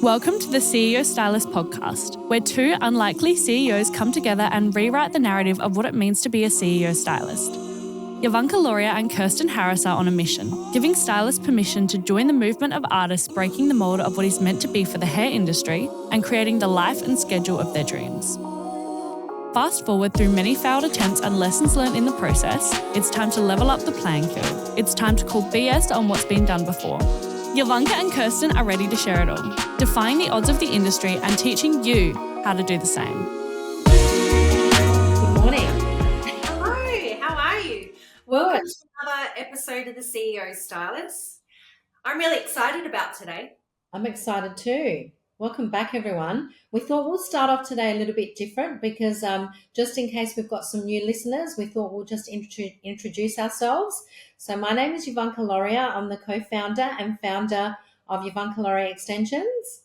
Welcome to the CEO Stylist podcast, where two unlikely CEOs come together and rewrite the narrative of what it means to be a CEO stylist. Jovanka Loria and Kirsten Harris are on a mission, giving stylists permission to join the movement of artists breaking the mold of what is meant to be for the hair industry and creating the life and schedule of their dreams. Fast forward through many failed attempts and lessons learned in the process, it's time to level up the playing field. It's time to call BS on what's been done before. Jovanka and Kirsten are ready to share it all, defying the odds of the industry and teaching you how to do the same. Good morning. Hello, how are you? Welcome to another episode of the CEO Stylist. I'm really excited about today. I'm excited too. Welcome back, everyone. We thought we'll start off today a little bit different because just in case we've got some new listeners, we thought we'll just introduce ourselves. So my name is Jovanka Loria. I'm the co-founder and founder of Jovanka Loria Extensions.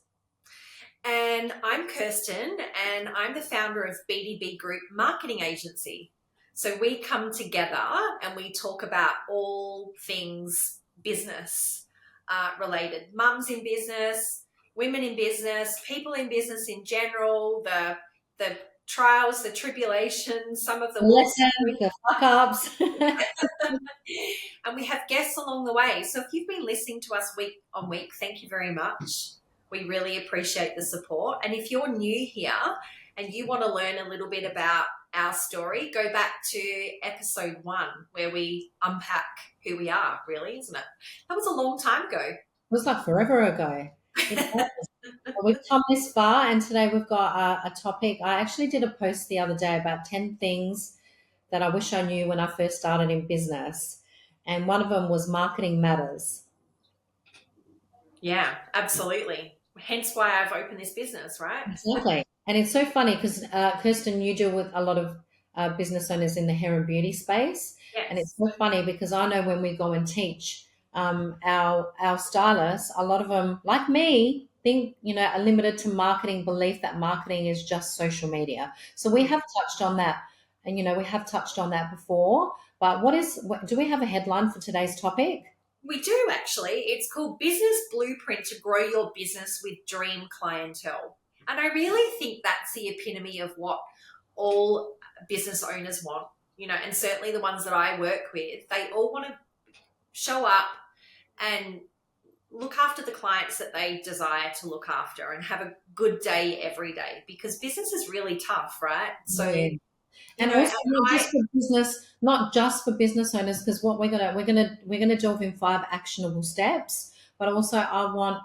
And I'm Kirsten, and I'm the founder of BDB Group Marketing Agency. So we come together and we talk about all things business related. Mums in business, women in business, people in business in general, the trials, the tribulations, some of the lessons, the fuck-ups. And we have guests along the way. So if you've been listening to us week on week, thank you very much. We really appreciate the support. And if you're new here and you want to learn a little bit about our story, go back to episode 1 where we unpack who we are, really, isn't it? That was a long time ago. It was like forever ago. We've come this far, and today we've got a topic. I actually did a post the other day about 10 things that I wish I knew when I first started in business, and one of them was marketing matters. Yeah, absolutely. Hence why I've opened this business, right? Exactly. And it's so funny because, Kirsten, you deal with a lot of business owners in the hair and beauty space. Yes. And it's so funny because I know when we go and teach our stylists, a lot of them, like me, think, are limited to marketing, belief that marketing is just social media. So we have touched on that, and, we have touched on that before. But do we have a headline for today's topic? We do, actually. It's called Business Blueprint to Grow Your Business with Dream Clientele. And I really think that's the epitome of what all business owners want, and certainly the ones that I work with. They all want to show up and look after the clients that they desire to look after and have a good day every day, because business is really tough, right? So, yeah. And also not just for business owners, because what we're gonna delve in 5 actionable steps. But also, I want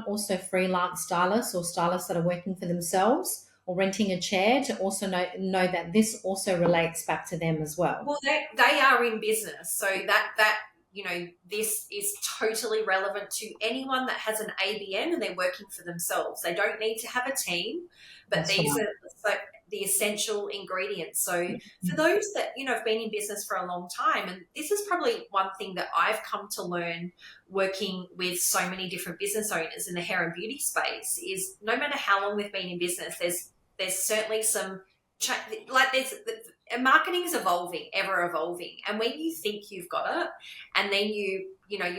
also freelance stylists or stylists that are working for themselves or renting a chair to also know that this also relates back to them as well. Well, they are in business, so that this is totally relevant to anyone that has an ABN and they're working for themselves. They don't need to have a team, but these are the essential ingredients. So for those that, have been in business for a long time, and this is probably one thing that I've come to learn working with so many different business owners in the hair and beauty space, is no matter how long they've been in business, there's certainly some marketing is ever evolving. And when you think you've got it, and then you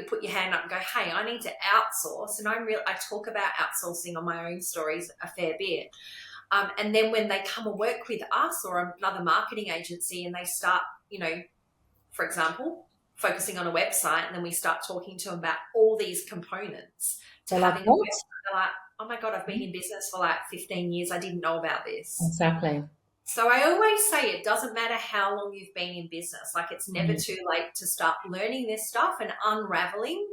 put your hand up and go, hey, I need to outsource. And I talk about outsourcing on my own stories a fair bit. And then when they come and work with us or another marketing agency and they start, for example, focusing on a website, and then we start talking to them about all these components to having a website, they're like, oh my God, I've been in business for like 15 years. I didn't know about this. Exactly. So I always say it doesn't matter how long you've been in business. Like, it's never too late to start learning this stuff and unraveling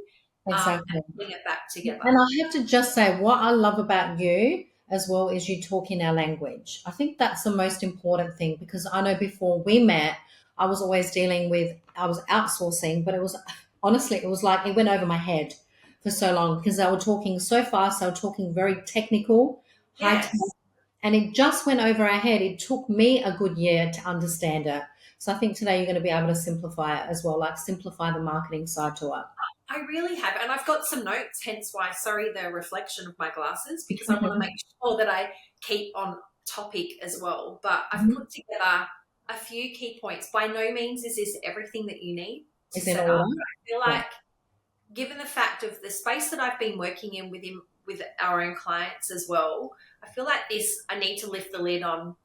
and putting it back together. And I have to just say, what I love about you as well is you talk in our language. I think that's the most important thing, because I know before we met, I was always I was outsourcing, but it was like it went over my head for so long because they were talking so fast. They were talking very technical, high tech. And it just went over our head. It took me a good year to understand it. So I think today you're going to be able to simplify it as well, like simplify the marketing side to it. I really have. And I've got some notes, hence why, the reflection of my glasses, because I want to make sure that I keep on topic as well. But I've put together a few key points. By no means is this everything that you need to set up. I feel like, given the fact of the space that I've been working in with our own clients as well, I feel like I need to lift the lid on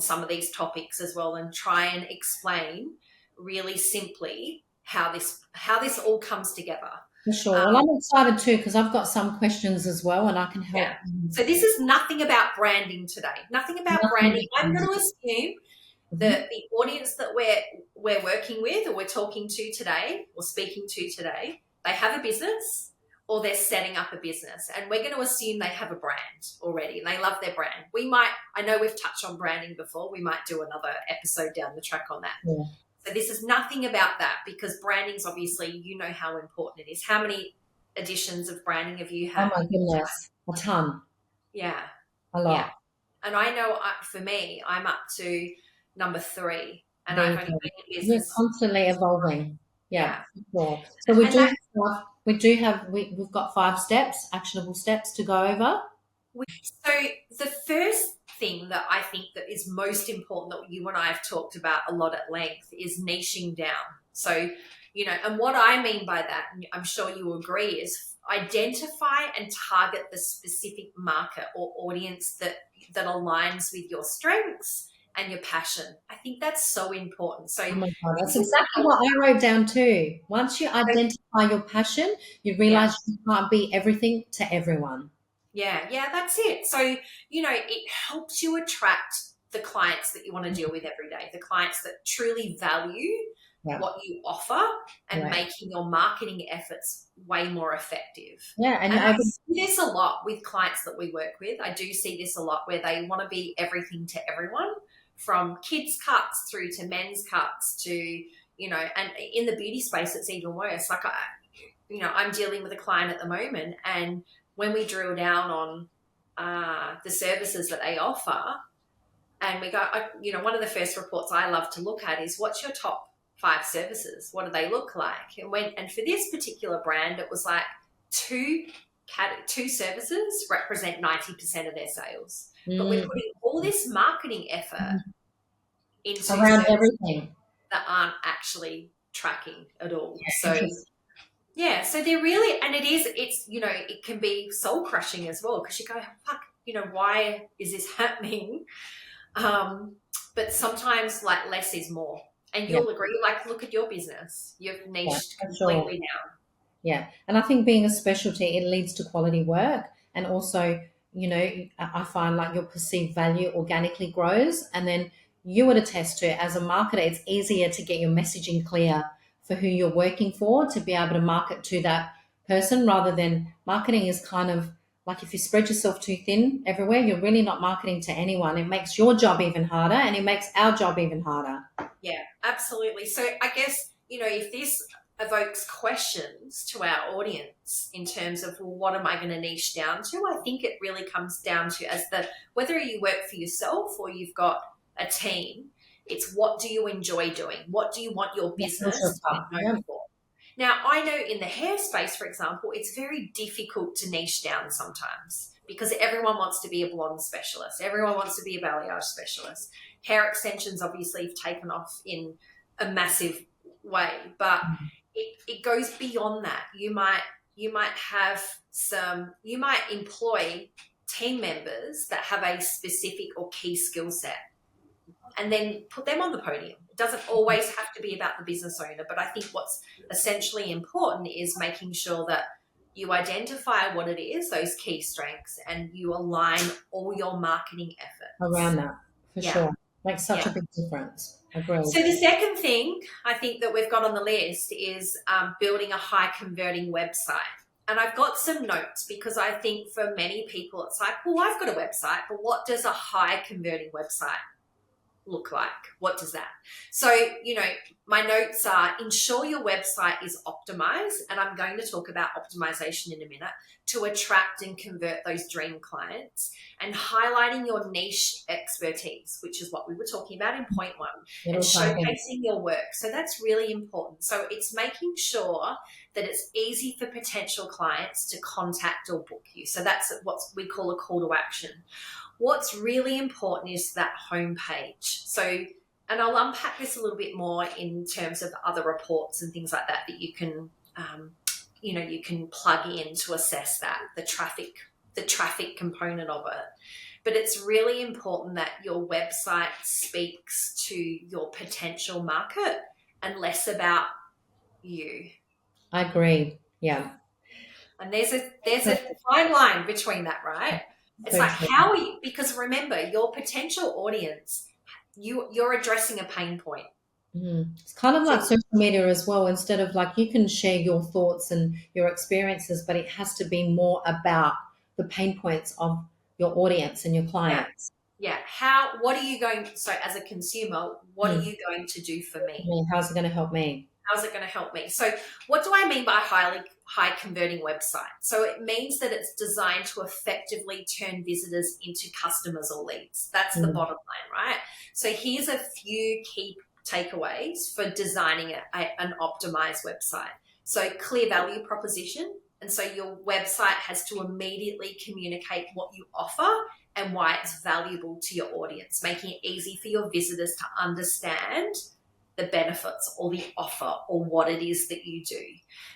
some of these topics as well and try and explain really simply how this all comes together. For sure. Well, I'm excited too because I've got some questions as well, and I can help. Yeah. So this is nothing about branding today. Nothing about branding. I'm going to assume that the audience that we're working with or we're talking to today or speaking to today, they have a business or they're setting up a business, and we're going to assume they have a brand already and they love their brand. I know we've touched on branding before. We might do another episode down the track on that. Yeah. So this is nothing about that because branding's obviously, you know how important it is. How many editions of branding have you had? Oh my goodness, a ton. Yeah. A lot. Yeah. And I know for me, I'm up to number 3 and There I've you only go. been in You're business. constantly evolving. Yeah. Yeah. Sure. So we've got 5 steps, actionable steps to go over. So the first thing that I think that is most important that you and I have talked about a lot at length is niching down. So, and what I mean by that, and I'm sure you agree, is identify and target the specific market or audience that aligns with your strengths and your passion. I think that's so important. So, oh my God, that's exactly what I wrote down too. Once you identify your passion, you realize you can't be everything to everyone. Yeah, that's it. So, it helps you attract the clients that you want to deal with every day, the clients that truly value what you offer and making your marketing efforts way more effective. Yeah, and I see this a lot with clients that we work with. I do see this a lot where they want to be everything to everyone, from kids' cuts through to men's cuts to, and in the beauty space, it's even worse. Like, I'm dealing with a client at the moment, and when we drill down on the services that they offer, and we go, one of the first reports I love to look at is, what's your top 5 services? What do they look like? And for this particular brand, it was like 2 services represent 90% of their sales. But we're putting all this marketing effort into around everything that aren't actually tracking at all. Yeah, so they're really, and it can be soul crushing as well, because you go, fuck, why is this happening? But sometimes less is more. And you'll agree, look at your business. You've niched completely now. Yeah. And I think being a specialty, it leads to quality work. And also, I find your perceived value organically grows. And then you would attest to, as a marketer, it's easier to get your messaging clear for who you're working for, to be able to market to that person, rather than marketing is kind of like, if you spread yourself too thin everywhere, you're really not marketing to anyone. It makes your job even harder, and it makes our job even harder. Yeah, absolutely. So I guess, if this evokes questions to our audience in terms of, well, what am I going to niche down to? I think it really comes down to, whether you work for yourself or you've got a team, it's what do you enjoy doing? What do you want your business to be known for? Now, I know in the hair space, for example, it's very difficult to niche down sometimes, because everyone wants to be a blonde specialist. Everyone wants to be a balayage specialist. Hair extensions obviously have taken off in a massive way, but it goes beyond that. You might employ team members that have a specific or key skill set, and then put them on the podium. It doesn't always have to be about the business owner, but I think what's essentially important is making sure that you identify what it is, those key strengths, and you align all your marketing efforts around that, for sure. Makes such a big difference. Agreed. So the second thing I think that we've got on the list is building a high converting website. And I've got some notes, because I think for many people it's like, well, I've got a website, but what does a high converting website look like? What does that? So, my notes are, ensure your website is optimized, and I'm going to talk about optimization in a minute, to attract and convert those dream clients, and highlighting your niche expertise, which is what we were talking about in point 1, and showcasing your work. So that's really important. So it's making sure that it's easy for potential clients to contact or book you. So that's what we call a call to action. What's really important is that homepage. So, and I'll unpack this a little bit more in terms of other reports and things like that you can, you can plug in to assess that, the traffic the traffic component of it. But it's really important that your website speaks to your potential market and less about you. I agree. Yeah. And there's a fine line between that, right? It's So like, true. how are you? Because remember, your potential audience, you're addressing a pain point. It's kind of like social media as well. Instead of like, you can share your thoughts and your experiences, but it has to be more about the pain points of your audience and your clients. Yeah. What are you going, so as a consumer, what are you going to do for me? How's it going to help me? How's it going to help me? So what do I mean by high converting website? So it means that it's designed to effectively turn visitors into customers or leads. That's the bottom line, right? So here's a few key takeaways for designing an optimized website. So clear value proposition. And so your website has to immediately communicate what you offer and why it's valuable to your audience, making it easy for your visitors to understand the benefits or the offer or what it is that you do.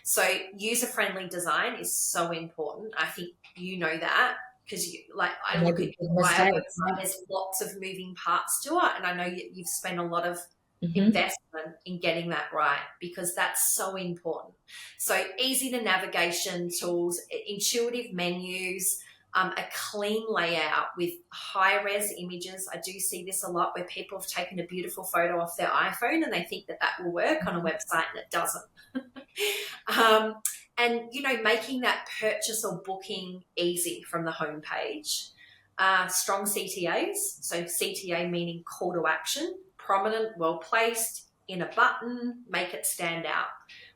So user-friendly design is so important. I think you know that, because I look at my website, there's lots of moving parts to it, and I know you've spent a lot of investment in getting that right, because that's so important. So easy to navigation tools, intuitive menus, a clean layout with high-res images. I do see this a lot where people have taken a beautiful photo off their iPhone and they think that will work on a website, and it doesn't. And, making that purchase or booking easy from the homepage. Strong CTAs, so CTA meaning call to action, prominent, well-placed, in a button, make it stand out.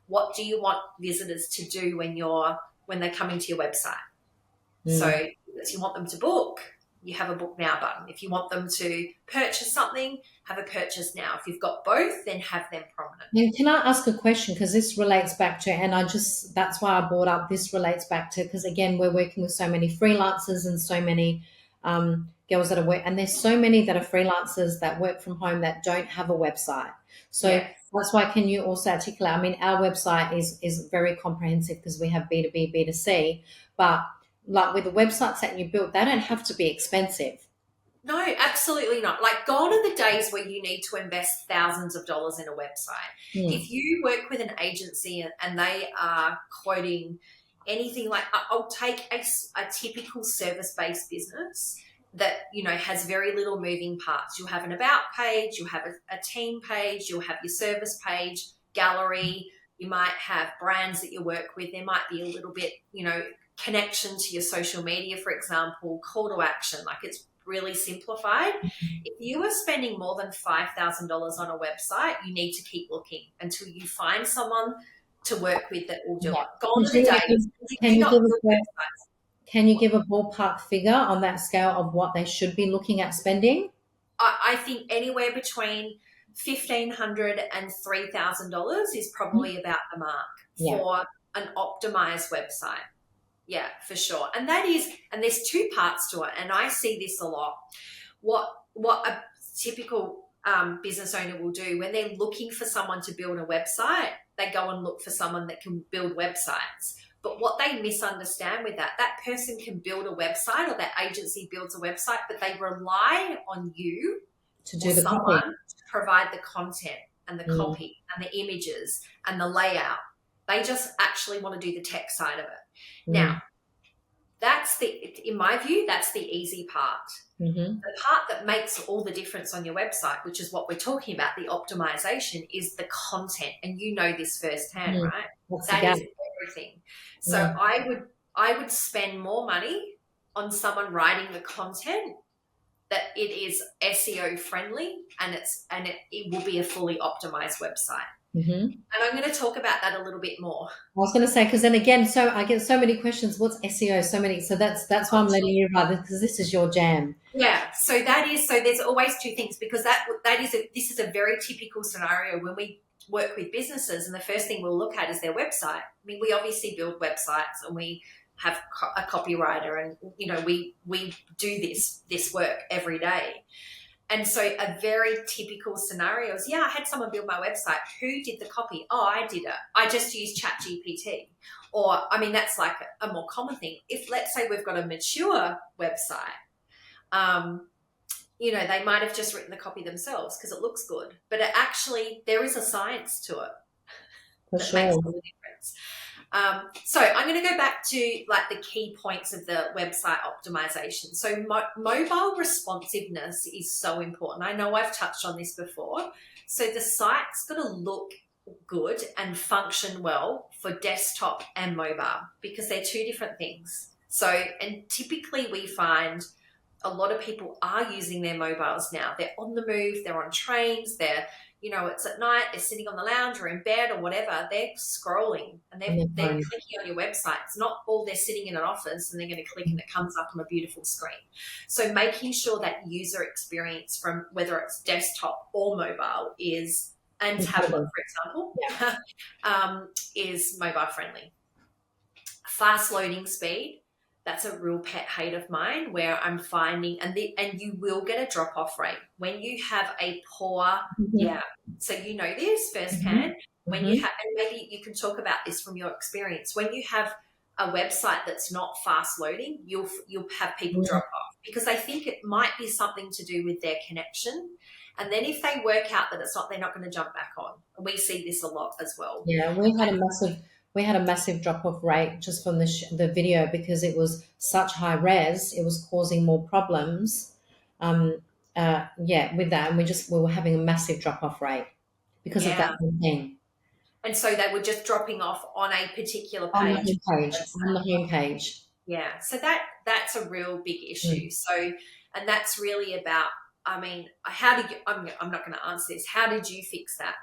What do you want visitors to do when they're coming to your website? So if you want them to book, you have a book now button. If you want them to purchase something, have a purchase now. If you've got both, then have them prominent. And can I ask a question? Because this relates back to, and that's why I brought up, this relates back to, because again, we're working with so many freelancers and so many girls that are and there's so many that are freelancers that work from home that don't have a website. So that's why, can you also articulate, I mean, our website is very comprehensive because we have B2B, B2C, but like with the websites that you build, they don't have to be expensive. No, absolutely not. Like, gone are the days where you need to invest thousands of dollars in a website. If you work with an agency and they are quoting anything like, I'll take a typical service-based business that, has very little moving parts. You'll have an about page, you'll have a team page, you'll have your service page, gallery, you might have brands that you work with. There might be a little bit, connection to your social media, for example, call to action, like it's really simplified. If you are spending more than $5,000 on a website, you need to keep looking until you find someone to work with that will do it. Gone are the days. Can you give a ballpark figure on that scale of what they should be looking at spending? I think anywhere between $1,500 and $3,000 is probably about the mark for an optimized website. Yeah, for sure. And there's two parts to it. And I see this a lot. What a typical business owner will do when they're looking for someone to build a website, they go and look for someone that can build websites. But what they misunderstand with that person can build a website, or that agency builds a website, but they rely on you to do the copy, to provide the content and the copy and the images and the layout. They just actually want to do the tech side of it. Now, in my view, that's the easy part. The part that makes all the difference on your website, which is what we're talking about, the optimization, is the content. And you know this firsthand, right? That is everything. So I would spend more money on someone writing the content that it is SEO friendly and it will be a fully optimized website. And I'm going to talk about that a little bit more. I was going to say, because then again, so I get so many questions. What's SEO? So that's why I'm letting you run, because this is your jam. Yeah. So there's always two things, because this is a very typical scenario when we work with businesses, and the first thing we'll look at is their website. I mean, we obviously build websites and we have a copywriter, and we do this work every day. And so a very typical scenario is, I had someone build my website. Who did the copy? Oh, I did it. I just used ChatGPT. Or, I mean, that's like a more common thing. If, let's say, we've got a mature website, they might have just written the copy themselves because it looks good. But there is a science to it that makes all the difference. So I'm going to go back to like the key points of the website optimization. So mobile responsiveness is so important. I know I've touched on this before. So the site's got to look good and function well for desktop and mobile because they're two different things. So, and typically we find a lot of people are using their mobiles now. They're on the move, they're on trains, it's at night, they're sitting on the lounge or in bed or whatever, they're scrolling and they're clicking on your website. It's not all they're sitting in an office and they're going to click and it comes up on a beautiful screen. So making sure that user experience from whether it's desktop or mobile and tablet, for example, is mobile friendly. Fast loading speed. That's a real pet hate of mine where I'm finding, and you will get a drop-off rate when you have a poor, so you know this firsthand, when you have, and maybe you can talk about this from your experience, when you have a website that's not fast loading, you'll have people drop off because they think it might be something to do with their connection. And then if they work out that it's not, they're not going to jump back on. And we see this a lot as well. Yeah, we had a massive drop-off rate just from the video because it was such high res. It was causing more problems. With that, and we were having a massive drop-off rate because of that thing. And so they were just dropping off on a particular page. On the home page. Yeah, so that's a real big issue. So, and that's really about, I mean, how did you? I'm not going to answer this. How did you fix that?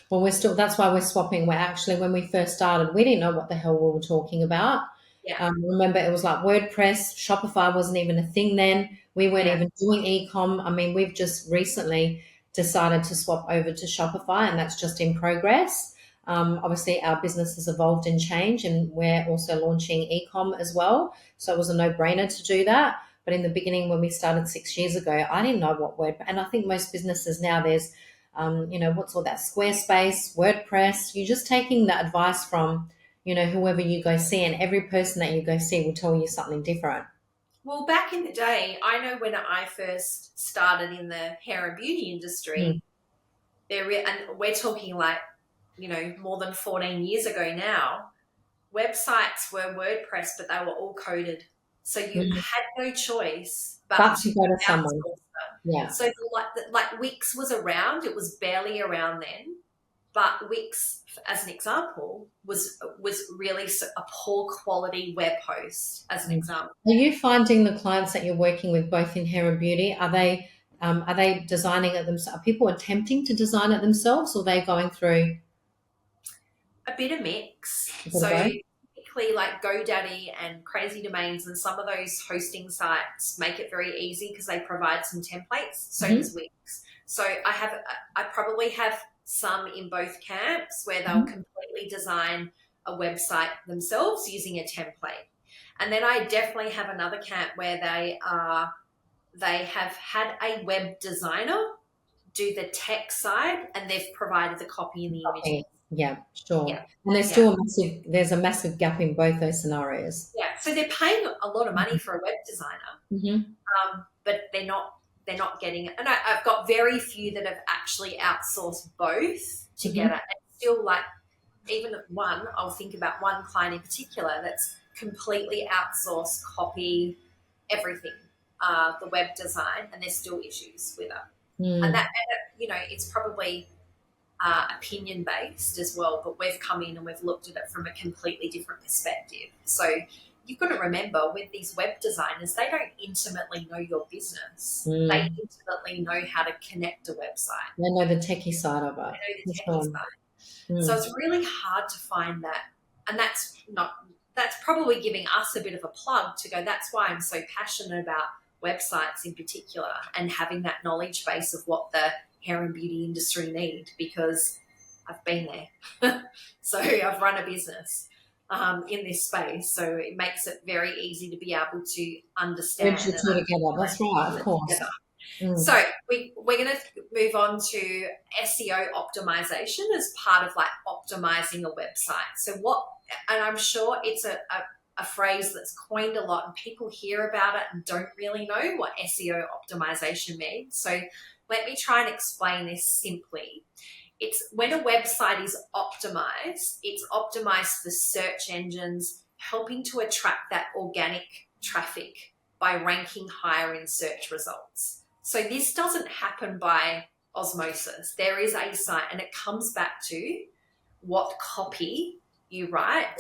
Well, that's why we're swapping. We're actually, when we first started, we didn't know what the hell we were talking about. Yeah. Remember, it was like WordPress, Shopify wasn't even a thing then. We weren't even doing e-com. I mean, we've just recently decided to swap over to Shopify, and that's just in progress. Obviously, our business has evolved and changed, and we're also launching e-com as well. So it was a no-brainer to do that. But in the beginning, when we started 6 years ago, I didn't know what WordPress, and I think most businesses now, there's what's all that Squarespace, WordPress. You're just taking the advice from, whoever you go see, and every person that you go see will tell you something different. Well, back in the day, I know when I first started in the hair and beauty industry, and we're talking like, more than 14 years ago now, websites were WordPress, but they were all coded. So you had no choice but to go to someone. Yeah. So like Wix was around. It was barely around then, but Wix, as an example, was really a poor quality web host. As an example, are you finding the clients that you're working with, both in hair and beauty, are they designing it themselves? Are people attempting to design it themselves, or are they going through a bit of mix? So like GoDaddy and Crazy Domains and some of those hosting sites make it very easy because they provide some templates. So does Wix. So I probably have some in both camps where they'll completely design a website themselves using a template. And then I definitely have another camp where they have had a web designer do the tech side and they've provided the copy and the images. Yeah, sure. Yeah. And there's a massive gap in both those scenarios. Yeah, so they're paying a lot of money for a web designer, but they're not getting it. And I've got very few that have actually outsourced both together. And still, like, even one, I'll think about one client in particular that's completely outsourced copy, everything, the web design, and there's still issues with it. And it's probably opinion based as well, but we've come in and we've looked at it from a completely different perspective. So you've got to remember, with these web designers, they don't intimately know your business. They intimately know how to connect a website. They know the techie side of it. They know the techie side. So it's really hard to find that, and that's probably giving us a bit of a plug to go, that's why I'm so passionate about websites in particular and having that knowledge base of what the hair and beauty industry need, because I've been there. So I've run a business in this space, so it makes it very easy to be able to understand. Together. That's right, of course. Mm. So we're going to move on to SEO optimization as part of like optimizing a website. So and I'm sure it's a phrase that's coined a lot and people hear about it and don't really know what SEO optimization means. So let me try and explain this simply. It's when a website is optimized, it's optimized for search engines, helping to attract that organic traffic by ranking higher in search results. So this doesn't happen by osmosis. There is a site, and it comes back to what copy you write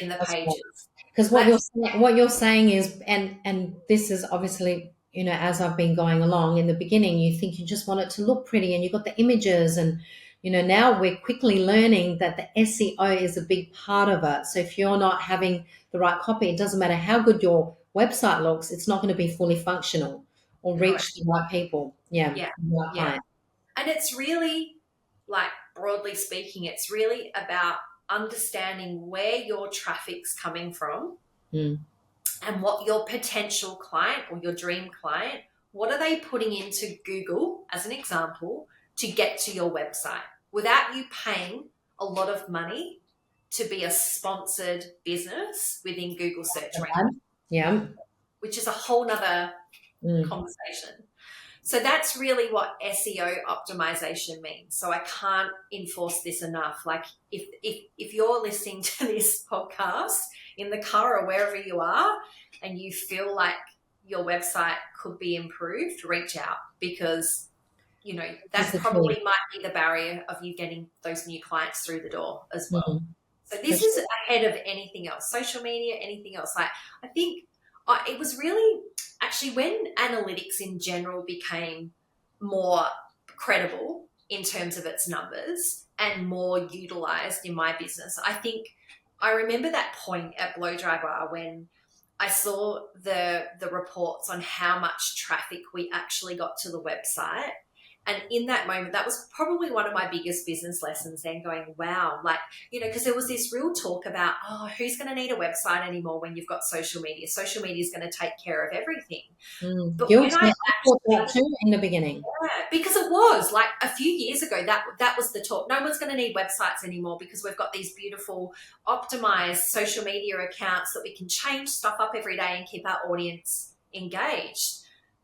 in the pages. Because what you're saying is, and this is obviously, as I've been going along, in the beginning, you think you just want it to look pretty, and you've got the images, and now we're quickly learning that the SEO is a big part of it. So if you're not having the right copy, it doesn't matter how good your website looks, it's not going to be fully functional or reach the right people. Yeah. Yeah. The right Yeah. client. And it's really, like, broadly speaking, it's really about understanding where your traffic's coming from and what your potential client or your dream client, what are they putting into Google, as an example, to get to your website without you paying a lot of money to be a sponsored business within Google search ranking. Yeah. Which is a whole nother conversation. So that's really what SEO optimization means. So I can't enforce this enough. Like if you're listening to this podcast in the car or wherever you are and you feel like your website could be improved, reach out, because that probably might be the barrier of you getting those new clients through the door as well. So this is ahead of anything else, social media, anything else. Like I think it was really actually when analytics in general became more credible in terms of its numbers and more utilized in my business. I remember that point at Blow Dry Bar when I saw the reports on how much traffic we actually got to the website. And in that moment, that was probably one of my biggest business lessons then, going, wow, like, because there was this real talk about, who's going to need a website anymore when you've got social media? Social media is going to take care of everything. But when I thought that too in the beginning. Yeah, because it was like a few years ago, that was the talk. No one's going to need websites anymore because we've got these beautiful optimized social media accounts that we can change stuff up every day and keep our audience engaged.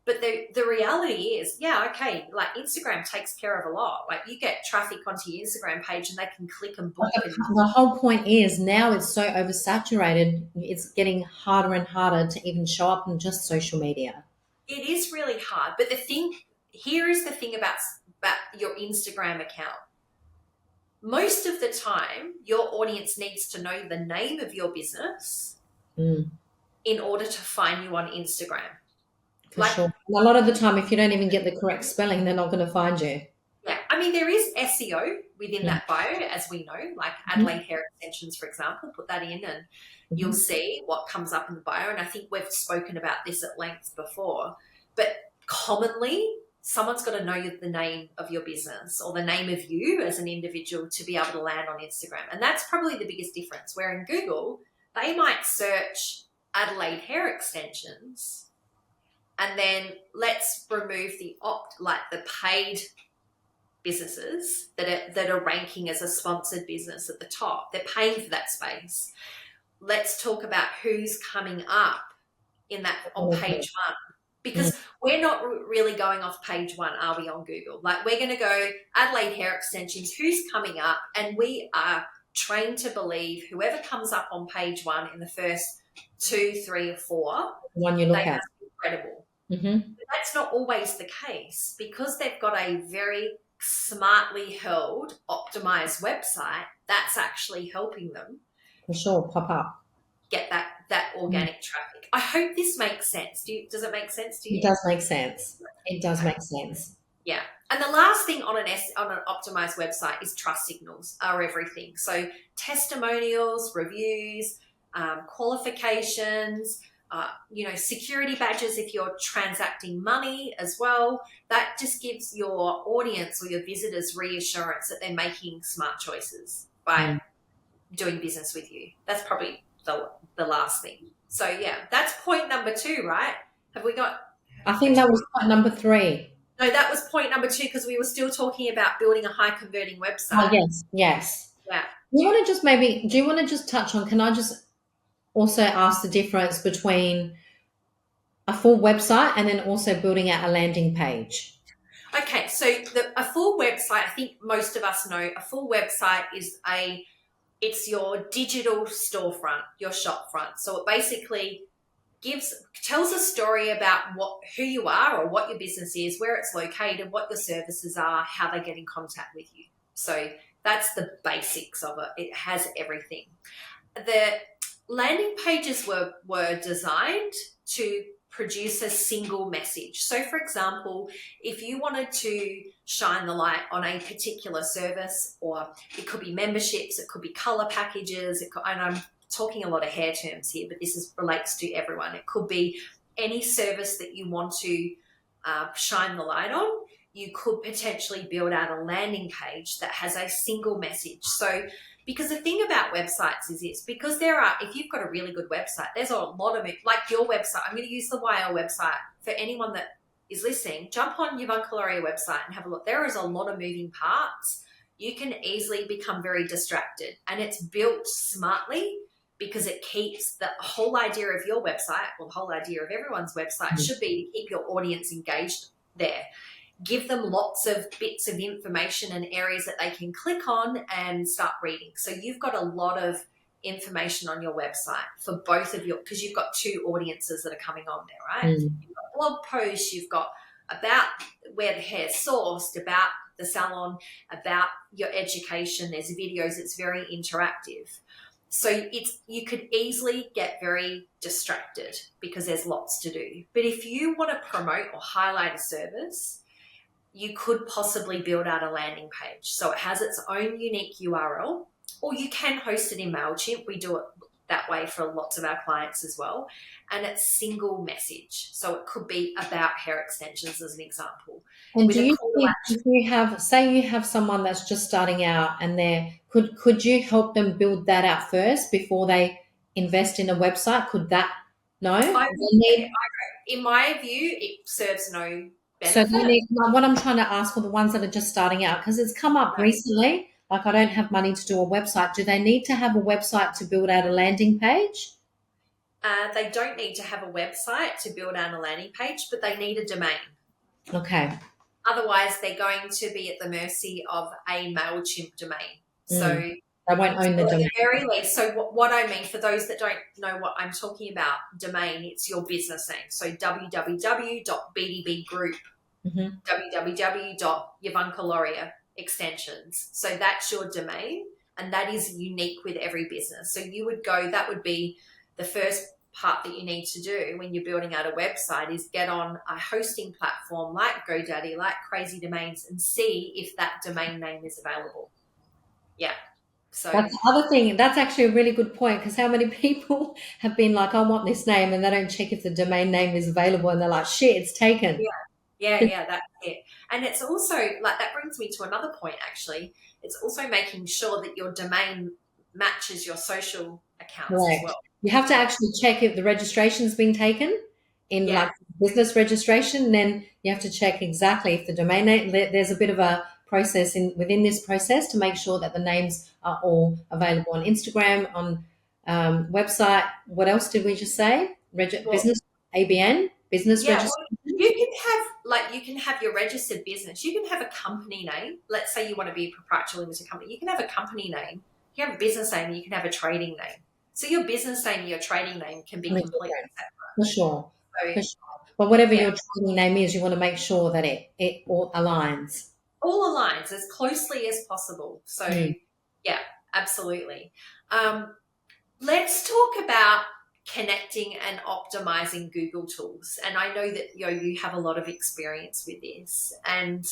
But the reality is, okay, like Instagram takes care of a lot. Like you get traffic onto your Instagram page and they can click and book. The whole point is now it's so oversaturated, it's getting harder and harder to even show up on just social media. It is really hard. But here is the thing about your Instagram account. Most of the time, your audience needs to know the name of your business in order to find you on Instagram. For sure. A lot of the time, if you don't even get the correct spelling, they're not going to find you. Yeah. I mean, there is SEO within that bio, as we know, like Adelaide Hair Extensions, for example. Put that in and you'll see what comes up in the bio. And I think we've spoken about this at length before. But commonly, someone's got to know the name of your business or the name of you as an individual to be able to land on Instagram. And that's probably the biggest difference, where in Google, they might search Adelaide Hair Extensions. And then let's remove the paid businesses that are ranking as a sponsored business at the top. They're paying for that space. Let's talk about who's coming up on page one, because we're not really going off page one, are we, on Google? Like we're going to go Adelaide Hair Extensions, who's coming up, and we are trained to believe whoever comes up on page one in the first 2, 3, or 4, one you look at, must be credible. But that's not always the case, because they've got a very smartly held, optimized website that's actually helping them for sure pop up, get that organic traffic. I hope this makes sense. Does it make sense to you? It does make sense. It does make sense. Yeah. And the last thing on an optimized website is trust signals are everything. So testimonials, reviews, qualifications, security badges if you're transacting money as well. That just gives your audience or your visitors reassurance that they're making smart choices by doing business with you. That's probably the last thing. So yeah, that's point number 2, right? Have we got I think that was point number 3. No, that was point number 2 because we were still talking about building a high converting website. Oh, yes. Yeah. Do you want to just touch on, can I just also ask the difference between a full website and then also building out a landing page? Okay, so a full website, I think most of us know, a full website is it's your digital storefront, your shop front. So it basically tells a story about who you are or what your business is, where it's located, what your services are, how they get in contact with you. So that's the basics of it. It has everything. The landing pages were designed to produce a single message. So for example, if you wanted to shine the light on a particular service, or it could be memberships, it could be color packages, and I'm talking a lot of hair terms here, but this relates to everyone. It could be any service that you want to shine the light on. You could potentially build out a landing page that has a single message. So because the thing about websites is this, because if you've got a really good website, there's a lot of it, like your website. I'm going to use the YL website for anyone that is listening. Jump on Yvonne Caloria website and have a look. There is a lot of moving parts. You can easily become very distracted, and it's built smartly because it keeps the whole idea of your website, well, the whole idea of everyone's website should be to keep your audience engaged there. Give them lots of bits of information and areas that they can click on and start reading. So you've got a lot of information on your website for both of because you've got 2 audiences that are coming on there, right? You've got blog posts, you've got about where the hair's sourced, about the salon, about your education. There's videos. It's very interactive. So you could easily get very distracted because there's lots to do. But if you want to promote or highlight a service, you could possibly build out a landing page. So it has its own unique URL, or you can host it in MailChimp. We do it that way for lots of our clients as well. And it's single message. So it could be about hair extensions as an example. And do you think if you have someone that's just starting out and could you help them build that out first before they invest in a website? Could that, no? In my view, it serves no benefit. So what I'm trying to ask for the ones that are just starting out, because it's come up recently, like I don't have money to do a website. Do they need to have a website to build out a landing page? They don't need to have a website to build out a landing page, but they need a domain. Okay. Otherwise, they're going to be at the mercy of a MailChimp domain. So they won't own the domain. At the very least, so what I mean, for those that don't know what I'm talking about, domain, it's your business name. So www.bdbgroup, www.Yvonne extensions. So that's your domain, and that is unique with every business. So that would be the first part that you need to do when you're building out a website, is get on a hosting platform like GoDaddy, like Crazy Domains, and see if that domain name is available. Yeah. So that's the other thing. That's actually a really good point, because how many people have been like, I want this name, and they don't check if the domain name is available, and they're like, shit, it's taken. Yeah, that's it. And it's also like, that brings me to another point actually. It's also making sure that your domain matches your social accounts as well. You have to actually check if the registration's been taken in like business registration. Then you have to check exactly if the domain name, there's a bit of a process within this process to make sure that the names are all available on Instagram, on website. What else did we just say? Business, ABN, business registration. You can have your registered business. You can have a company name. Let's say you want to be a proprietary limited company. You can have a company name. You can have a business name, and you can have a trading name. So your business name and your trading name can be completely separate. For sure. But whatever your trading name is, you want to make sure that it all aligns. All aligns as closely as possible. So, yeah, absolutely. Let's talk about connecting and optimizing Google tools. And I know that you have a lot of experience with this. And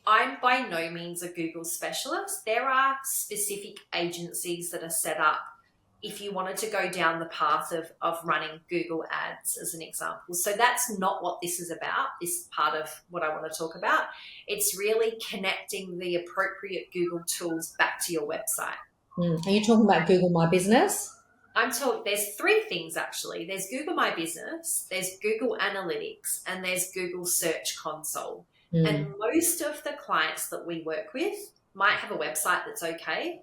I'm by no means a Google specialist. There are specific agencies that are set up if you wanted to go down the path of running Google ads, as an example. So that's not what this is about, this part of what I want to talk about. It's really connecting the appropriate Google tools back to your website. Are you talking about Google My Business? I'm told there's three things actually. There's Google My Business, there's Google Analytics, and there's Google Search Console. And most of the clients that we work with might have a website that's okay,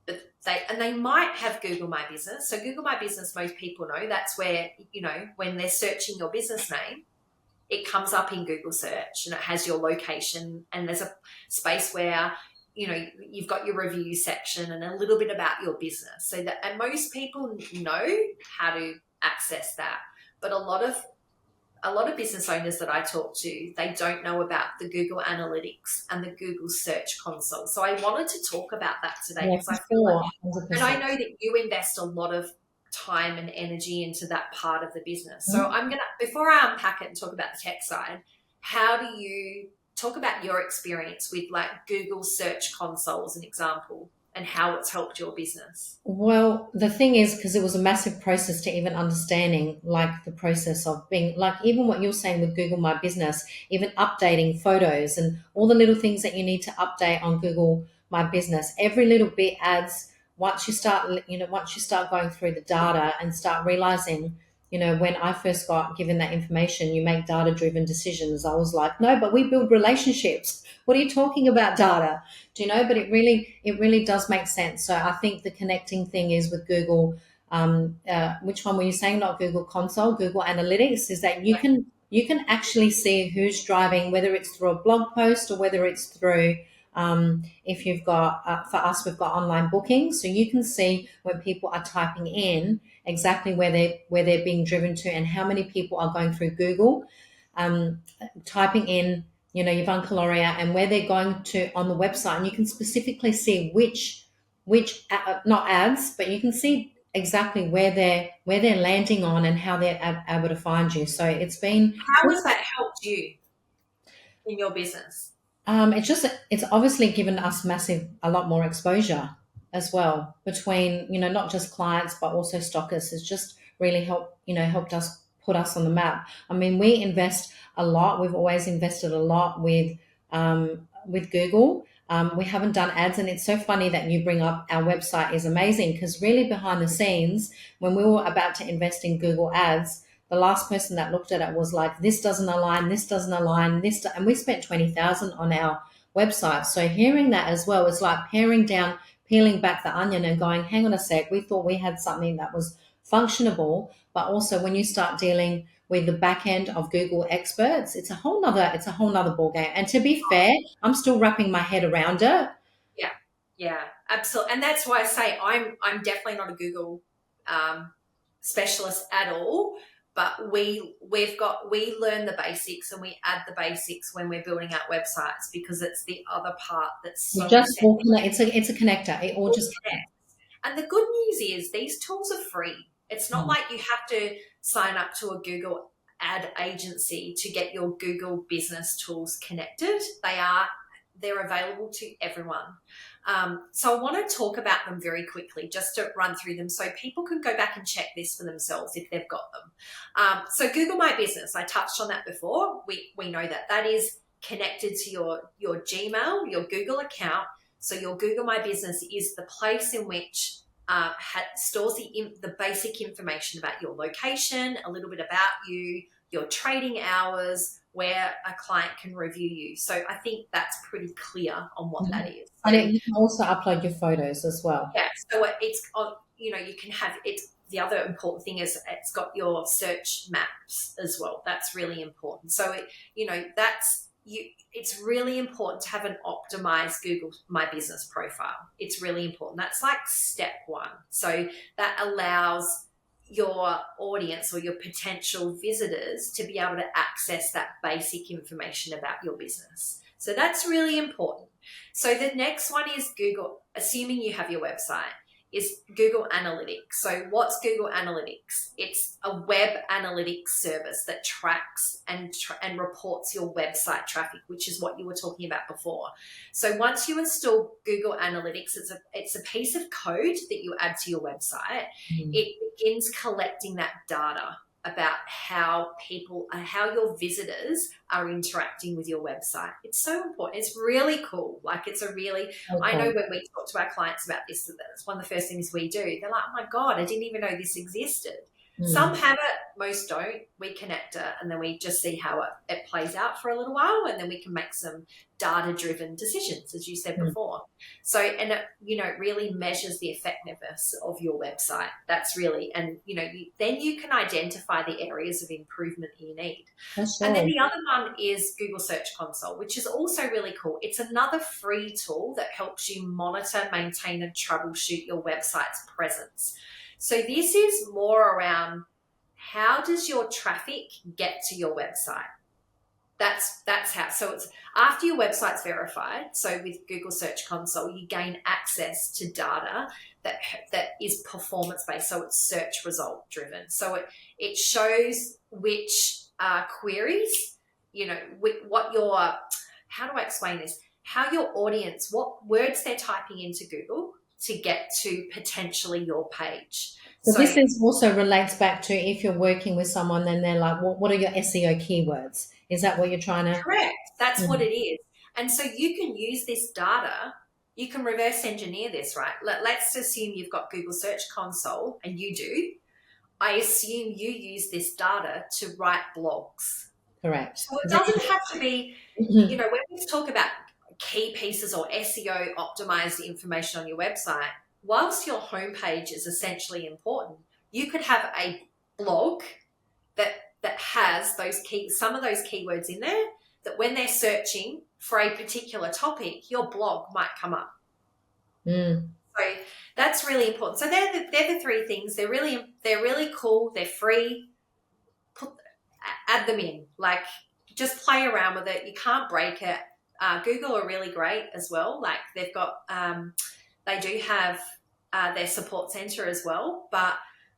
but they might have Google My Business. So Google My Business, most people know, that's where, when they're searching your business name, it comes up in Google search and it has your location, and there's a space where you've got your review section and a little bit about your business. So that, and most people know how to access that, but a lot of business owners that I talk to, they don't know about the Google Analytics and the Google Search Console. So I wanted to talk about that today, because I feel like, 100%. and I know that you invest a lot of time and energy into that part of the business. So before I unpack it and talk about the tech side, how do you talk about your experience with like Google Search Console as an example, and how it's helped your business? Well, the thing is, because it was a massive process to even understanding like the process of being like, even what you're saying with Google My Business, even updating photos and all the little things that you need to update on Google My Business, every little bit adds. Once you start going through the data and start realizing, when I first got given that information, you make data-driven decisions. I was like, no, but we build relationships. What are you talking about data? Do you know? But it really does make sense. So I think the connecting thing is with Google. Which one were you saying? Not Google Console, Google Analytics. Is that you can actually see who's driving, whether it's through a blog post or whether it's through. If you've got, for us, we've got online bookings, so you can see when people are typing in exactly where they're being driven to, and how many people are going through Google, typing in, Yvonne Caloria, and where they're going to on the website, and you can specifically see which not ads, but you can see exactly where they're landing on and how they're able to find you. So it's been. How has that helped you in your business? It's obviously given us a lot more exposure as well between, not just clients, but also stockers. It's just really helped us put us on the map. I mean, we invest a lot. We've always invested a lot with Google. We haven't done ads, and it's so funny that you bring up our website is amazing, because really behind the scenes, when we were about to invest in Google ads, the last person that looked at it was like, this doesn't align, and we spent 20,000 on our website. So hearing that as well is like peeling back the onion and going, hang on a sec, we thought we had something that was functionable, but also when you start dealing with the back end of Google experts, it's a whole nother ball game. And to be fair, I'm still wrapping my head around it. Yeah, absolutely. And that's why I say I'm definitely not a Google specialist at all. But we learn the basics, and we add the basics when we're building out websites, because it's the other part that's so it's a connector. It all just connects. And the good news is these tools are free. It's not like you have to sign up to a Google ad agency to get your Google business tools connected. They're available to everyone. So I want to talk about them very quickly, just to run through them so people can go back and check this for themselves if they've got them. So Google My Business, I touched on that before. We know that is connected to your Gmail, your Google account. So your Google My Business is the place in which stores the basic information about your location, a little bit about you, your trading hours, where a client can review you. So I think that's pretty clear on what that is. And you can also upload your photos as well. Yeah, so it's on, you can have it. The other important thing is it's got your search maps as well. That's really important. So it's really important to have an optimized Google My Business profile. It's really important. That's like step one. So that allows your audience or your potential visitors to be able to access that basic information about your business. So that's really important. So the next one is Google, assuming you have your website, is Google Analytics. So what's Google Analytics? It's a web analytics service that tracks and reports your website traffic, which is what you were talking about before. So once you install Google Analytics, it's a piece of code that you add to your website. It begins collecting that data. about how your visitors are interacting with your website. It's so important. It's really cool. Like I know when we talk to our clients about this, that's one of the first things we do. They're like, oh my God, I didn't even know this existed. Some have it, most don't. We connect it, and then we just see how it plays out for a little while, and then we can make some data-driven decisions, as you said before. So, and it, really measures the effectiveness of your website. That's really, and, then you can identify the areas of improvement you need. And then the other one is Google Search Console, which is also really cool. It's another free tool that helps you monitor, maintain, and troubleshoot your website's presence. So this is more around how does your traffic get to your website? That's how. So it's after your website's verified. So with Google Search Console, you gain access to data that is performance based. So it's search result driven. So it shows which queries, how do I explain this? How your audience, what words they're typing into Google to get to potentially your page. So this is also relates back to if you're working with someone and they're like, what are your SEO keywords? Is that what you're trying to? Correct. That's what it is. And so you can use this data, you can reverse engineer this, right? Let's assume you've got Google Search Console, and you do. I assume you use this data to write blogs. Correct. So it doesn't have to be, when we talk about key pieces or SEO optimized information on your website, whilst your homepage is essentially important, you could have a blog that has some of those keywords in there that when they're searching for a particular topic, your blog might come up. So that's really important. So they're the three things. They're really cool. They're free. Add them in. Like, just play around with it. You can't break it. Google are really great as well. Like, they've got they do have their support center as well. But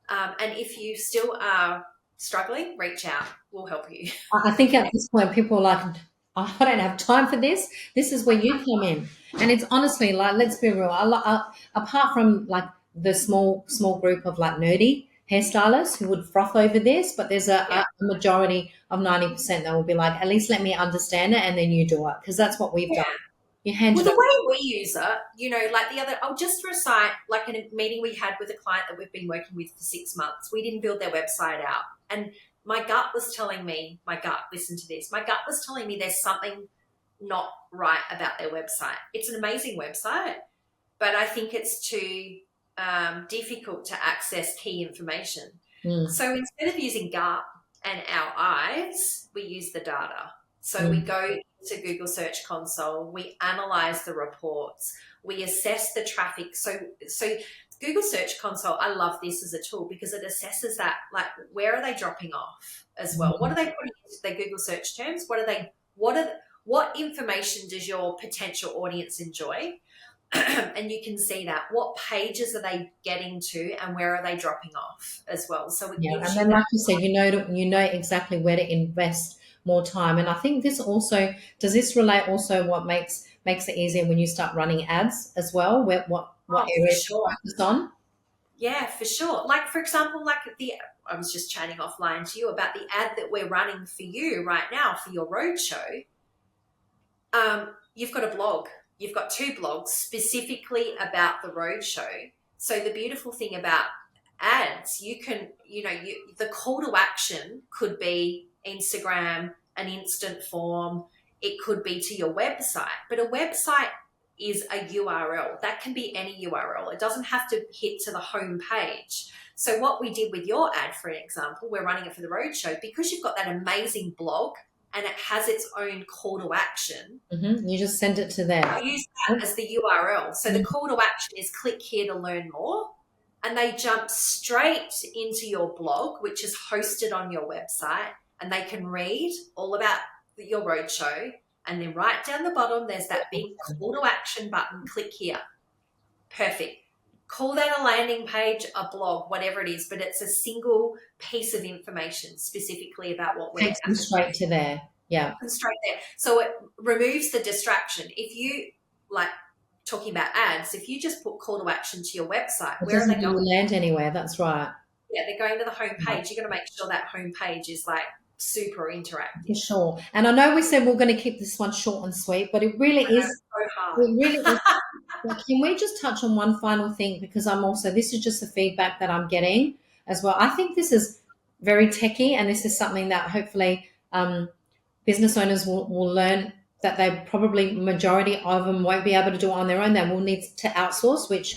and if you still are struggling, reach out. We'll help you. I think at this point, people are like, I don't have time for this. This is where you come in. And it's honestly, like, let's be real. Apart from like the small group of like nerdy hairstylists who would froth over this, but there's a majority of 90% that will be like, at least let me understand it and then you do it. Because that's what we've done. The way we use it, like I'll just recite, like in a meeting we had with a client that we've been working with for 6 months. We didn't build their website out. And my gut was telling me, listen to this. My gut was telling me there's something not right about their website. It's an amazing website, but I think it's too difficult to access key information. So instead of using gut and our eyes, we use the data. So we go to Google Search Console, we analyze the reports, we assess the traffic. So Google Search Console, I love this as a tool because it assesses that, like, where are they dropping off as well? What are they putting into their Google search terms? What information does your potential audience enjoy? And you can see that. What pages are they getting to and where are they dropping off as well? So and then, like you said, you know exactly where to invest more time. And I think this also, does this relate also what makes it easier when you start running ads as well? What areas to focus on? Yeah, for sure. Like, for example, I was just chatting offline to you about the ad that we're running for you right now for your roadshow. You've got a blog. You've got 2 blogs specifically about the roadshow. So the beautiful thing about ads, you can, the call to action could be Instagram, an instant form. It could be to your website, but a website is a URL. That can be any URL. It doesn't have to hit to the home page. So what we did with your ad, for example, we're running it for the roadshow because you've got that amazing blog and it has its own call to action. You just send it to them. I use that as the URL. So the call to action is click here to learn more. And they jump straight into your blog, which is hosted on your website, and they can read all about your roadshow. And then right down the bottom, there's that big call to action button. Click here. Perfect. Call that a landing page, a blog, whatever it is, but it's a single piece of information specifically about what we're takes them straight to there. Yeah. And straight there. So it removes the distraction. If you, like, talking about ads, if you just put call to action to your website, where are they going? Land anywhere. That's right. they're going to the homepage. You're going to make sure that homepage is like super interactive. For sure. And I know we said we're going to keep this one short and sweet, but it really is. So hard. It really is. But can we just touch on one final thing? Because this is just the feedback that I'm getting as well. I think this is very techy, and this is something that hopefully business owners will learn, that they probably, majority of them won't be able to do it on their own. They will need to outsource, which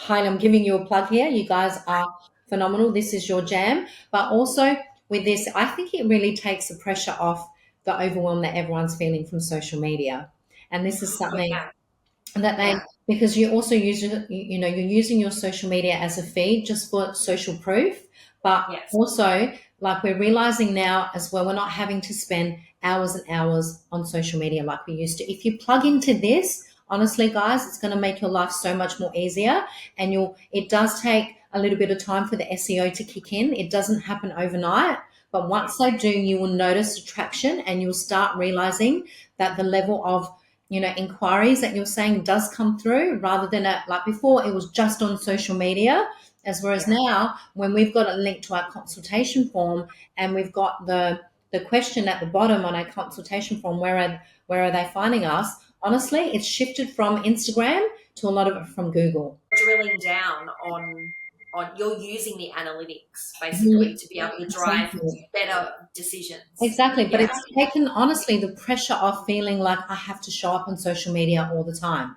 I'm giving you a plug here. You guys are phenomenal. This is your jam. But also with this, I think it really takes the pressure off the overwhelm that everyone's feeling from social media. And this is something that because you also use, you're using your social media as a feed just for social proof, but also, like, we're realizing now as well, we're not having to spend hours and hours on social media like we used to. If you plug into this, honestly, guys, it's going to make your life so much more easier. And it does take a little bit of time for the SEO to kick in. It doesn't happen overnight, but once they do, you will notice the traction, and you'll start realizing that the level of inquiries that you're saying does come through, rather than like before, it was just on social media. Whereas now, when we've got a link to our consultation form, and we've got the question at the bottom on our consultation form, where are they finding us? Honestly, it's shifted from Instagram to a lot of it from Google. Drilling down on you're using the analytics basically to be able to drive better decisions. Exactly. But it's taken, honestly, the pressure off feeling like I have to show up on social media all the time.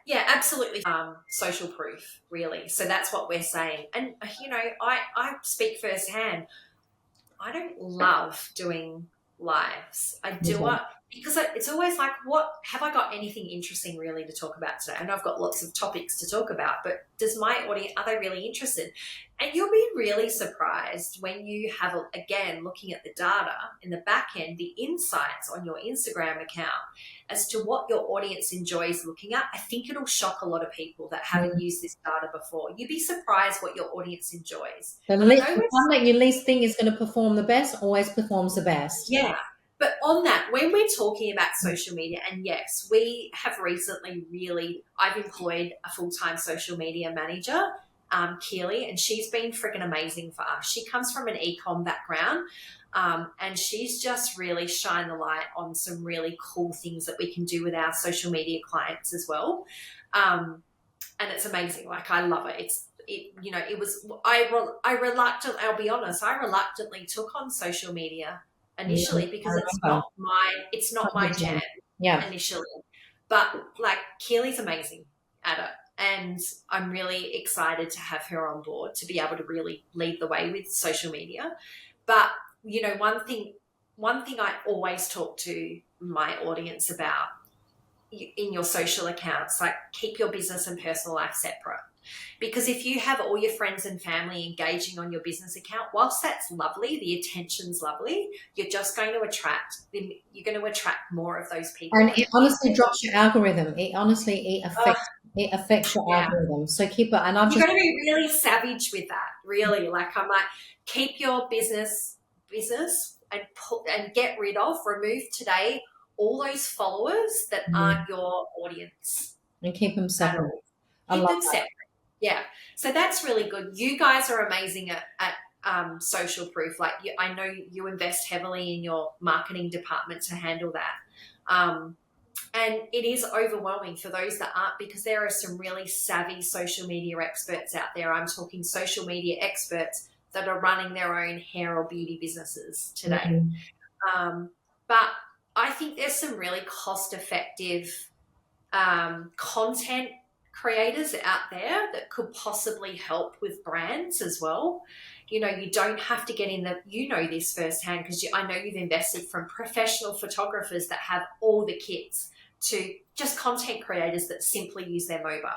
Yeah, absolutely. Social proof, really. So that's what we're saying. And, I speak firsthand. I don't love doing lives. I do it because it's always like, what have I got anything interesting really to talk about today? And I've got lots of topics to talk about, but does my audience, are they really interested? And you'll be really surprised when you have, again, looking at the data in the back end, the insights on your Instagram account as to what your audience enjoys looking at. I think it'll shock a lot of people that haven't used this data before. You'd be surprised what your audience enjoys. The one that you least think is going to perform the best always performs the best. Yeah. But on that, when we're talking about social media, and yes, we have recently I've employed a full-time social media manager, Keely, and she's been freaking amazing for us. She comes from an e-com background, and she's just really shined the light on some really cool things that we can do with our social media clients as well. And it's amazing. Like, I love it. I'll be honest, I reluctantly took on social media initially because it's not my jam initially. But like, Keely's amazing at it. And I'm really excited to have her on board to be able to really lead the way with social media. But, one thing I always talk to my audience about in your social accounts, like, keep your business and personal life separate. Because if you have all your friends and family engaging on your business account, whilst that's lovely, the attention's lovely, you're just going to attract more of those people. And it honestly drops your algorithm. It affects your algorithm. So keep it. And you've got to be really savage with that. Really, like, I'm like, keep your business and get rid of, remove today all those followers that aren't your audience, and keep them separate. Keep them separate. Yeah. So that's really good. You guys are amazing at social proof. Like, I know you invest heavily in your marketing department to handle that. And it is overwhelming for those that aren't, because there are some really savvy social media experts out there. I'm talking social media experts that are running their own hair or beauty businesses today. But I think there's some really cost-effective content creators out there that could possibly help with brands as well. You don't have to get in this firsthand, because I know you've invested from professional photographers that have all the kits to just content creators that simply use their mobile.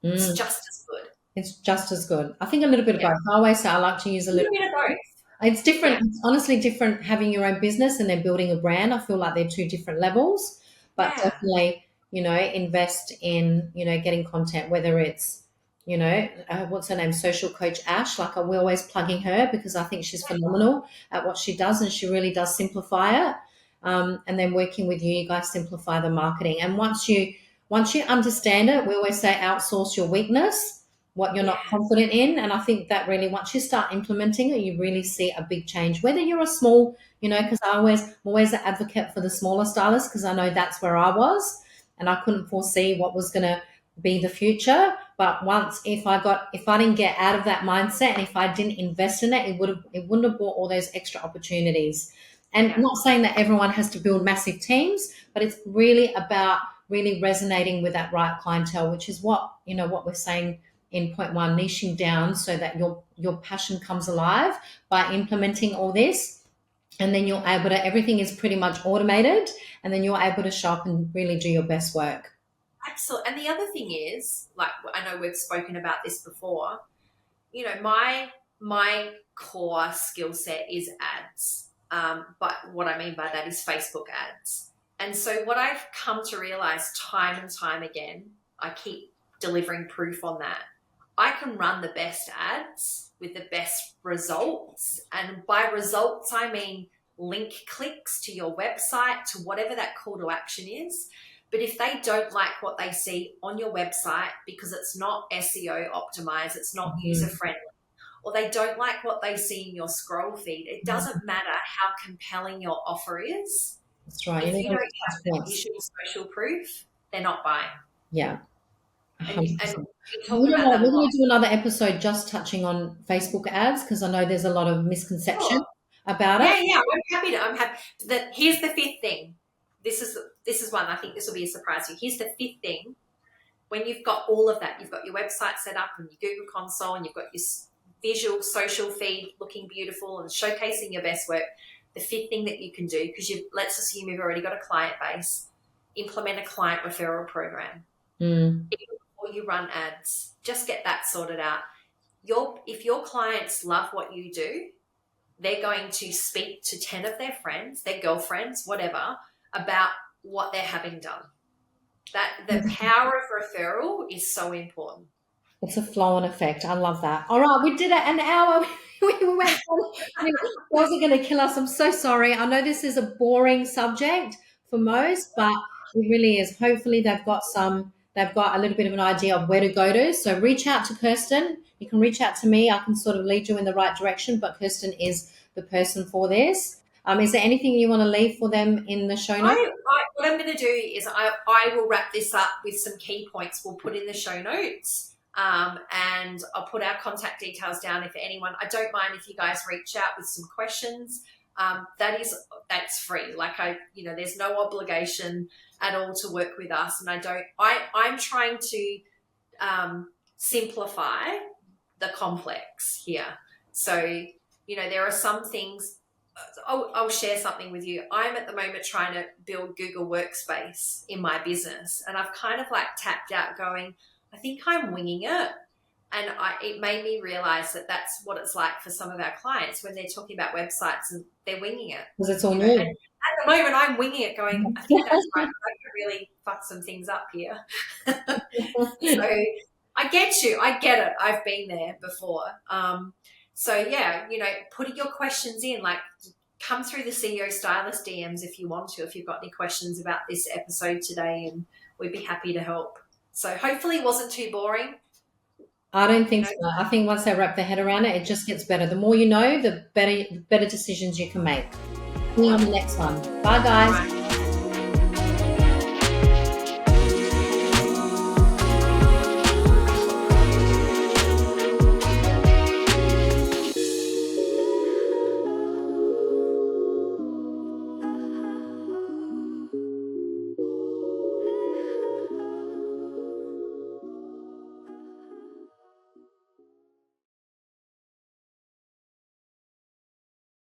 It's just as good. It's just as good. I think a little bit of both. I always say I like to use a little bit of both. It's different. Yeah. It's honestly different having your own business and then building a brand. I feel like they're two different levels, but definitely, invest in, getting content, whether it's, what's her name? Social Coach Ash. Like, we're always plugging her because I think she's phenomenal at what she does, and she really does simplify it. And then working with you guys simplify the marketing. And once you understand it, we always say outsource your weakness. what you're not confident in. And I think that really, once you start implementing it, you really see a big change, whether you're a small, because I'm always an advocate for the smaller stylists, because I know that's where I was and I couldn't foresee what was going to be the future. But if I didn't get out of that mindset and if I didn't invest in it, it wouldn't have brought all those extra opportunities. And not saying that everyone has to build massive teams, but it's really about really resonating with that right clientele, which is what we're saying in point one, niching down so that your passion comes alive by implementing all this. And then everything is pretty much automated, and then you're able to show up and really do your best work. Absolutely. And the other thing is, like, I know we've spoken about this before, my core skill set is ads. But what I mean by that is Facebook ads. And so what I've come to realize time and time again, I keep delivering proof on that. I can run the best ads with the best results. And by results, I mean link clicks to your website, to whatever that call to action is. But if they don't like what they see on your website because it's not SEO optimized, it's not user friendly, or they don't like what they see in your scroll feed, it doesn't matter how compelling your offer is. That's right. If you don't have the visual social proof, they're not buying. Yeah. And we're going to do another episode just touching on Facebook ads, because I know there's a lot of misconception about it. Yeah, I'm happy. Here's the fifth thing. This is one, I think this will be a surprise to you. Here's the fifth thing. When you've got all of that, you've got your website set up and your Google console, and you've got your visual social feed looking beautiful and showcasing your best work. The fifth thing that you can do, because let's assume you've already got a client base, implement a client referral program. Even before you run ads, just get that sorted out. If your clients love what you do, they're going to speak to 10 of their friends, their girlfriends, whatever, about what they're having done. The power of referral is so important. It's a flow-on effect. I love that. All right, we did it an hour. We went on. Girls are going to kill us. I'm so sorry. I know this is a boring subject for most, but it really is. Hopefully they've got a little bit of an idea of where to go to. So reach out to Kirsten. You can reach out to me. I can sort of lead you in the right direction, but Kirsten is the person for this. Is there anything you want to leave for them in the show notes? What I'm going to do is I will wrap this up with some key points we'll put in the show notes. And I'll put our contact details down if anyone. I don't mind if you guys reach out with some questions. That's free. There's no obligation at all to work with us. And I'm trying to simplify the complex here. So, there are some things. I'll share something with you. I'm at the moment trying to build Google Workspace in my business, and I've kind of tapped out going, I think I'm winging it. And it made me realize that that's what it's like for some of our clients when they're talking about websites and they're winging it. Because it's all new. And at the moment, I'm winging it going, I think that's right. I could really fuck some things up here. So I get you. I get it. I've been there before. Putting your questions in, come through the CEO Stylist DMs if you want to, if you've got any questions about this episode today, and we'd be happy to help. So hopefully it wasn't too boring. I don't think so. I think once they wrap their head around it, it just gets better. The more you know, the better decisions you can make. See you on the next one. Bye, guys.